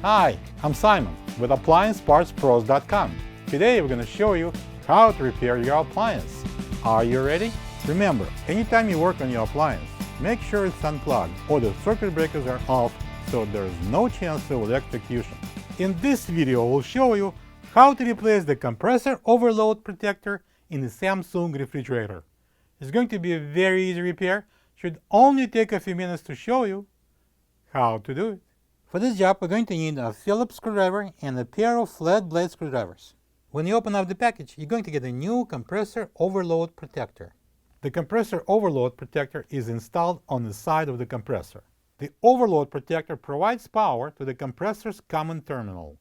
Hi, I'm Simon with AppliancePartsPros.com. Today we're going to show you how to repair your appliance. Are you ready? Remember, anytime you work on your appliance, make sure it's unplugged or the circuit breakers are off so there is no chance of electrocution. In this video, we'll show you how to replace the compressor overload protector in the Samsung refrigerator. It's going to be a very easy repair. Should only take a few minutes to show you how to do it. For this job, we're going to need a Phillips screwdriver and a pair of flat blade screwdrivers. When you open up the package, you're going to get a new compressor overload protector. The compressor overload protector is installed on the side of the compressor. The overload protector provides power to the compressor's common terminal.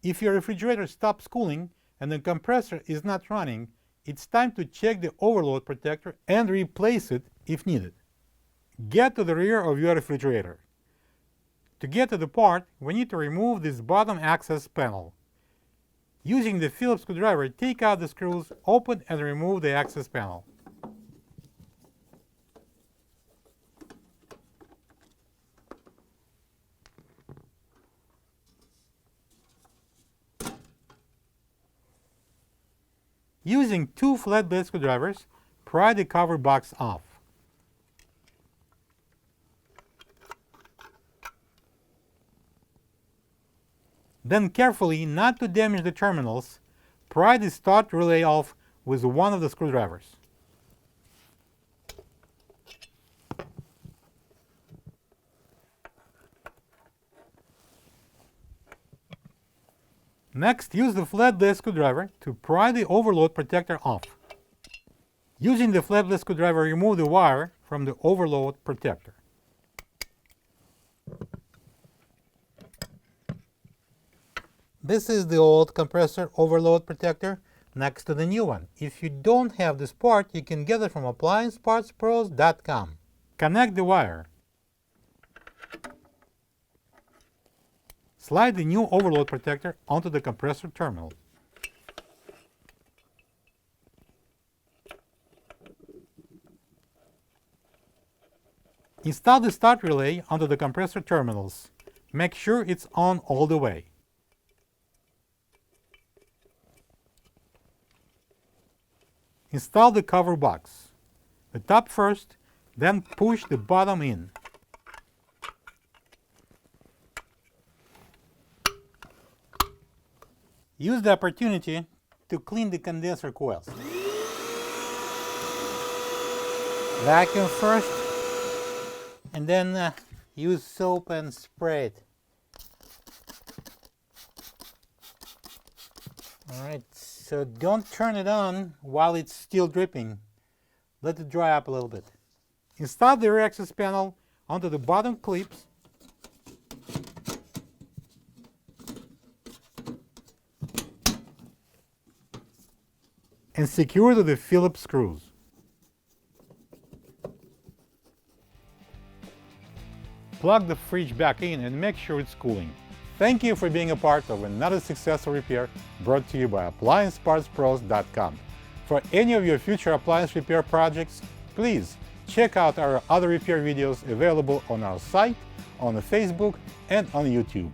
If your refrigerator stops cooling and the compressor is not running, it's time to check the overload protector and replace it if needed. Get to the rear of your refrigerator. To get to the part, we need to remove this bottom access panel. Using the Phillips screwdriver, take out the screws, open and remove the access panel. Using two flat blade screwdrivers, pry the cover box off. Then carefully, not to damage the terminals, pry the start relay off with one of the screwdrivers. Next, use the flat blade screwdriver to pry the overload protector off. Using the flat blade screwdriver, remove the wire from the overload protector. This is the old compressor overload protector next to the new one. If you don't have this part, you can get it from AppliancePartsPros.com. Connect the wire. Slide the new overload protector onto the compressor terminal. Install the start relay onto the compressor terminals. Make sure it's on all the way. Install the cover box. The top first, then push the bottom in. Use the opportunity to clean the condenser coils. Vacuum first, and then use soap and spray it. Alright, so don't turn it on while it's still dripping. Let it dry up a little bit. Install the rear access panel onto the bottom clips. And secure to the Phillips screws. Plug the fridge back in and make sure it's cooling. Thank you for being a part of another successful repair brought to you by AppliancePartsPros.com. For any of your future appliance repair projects, please check out our other repair videos available on our site, on Facebook, and on YouTube.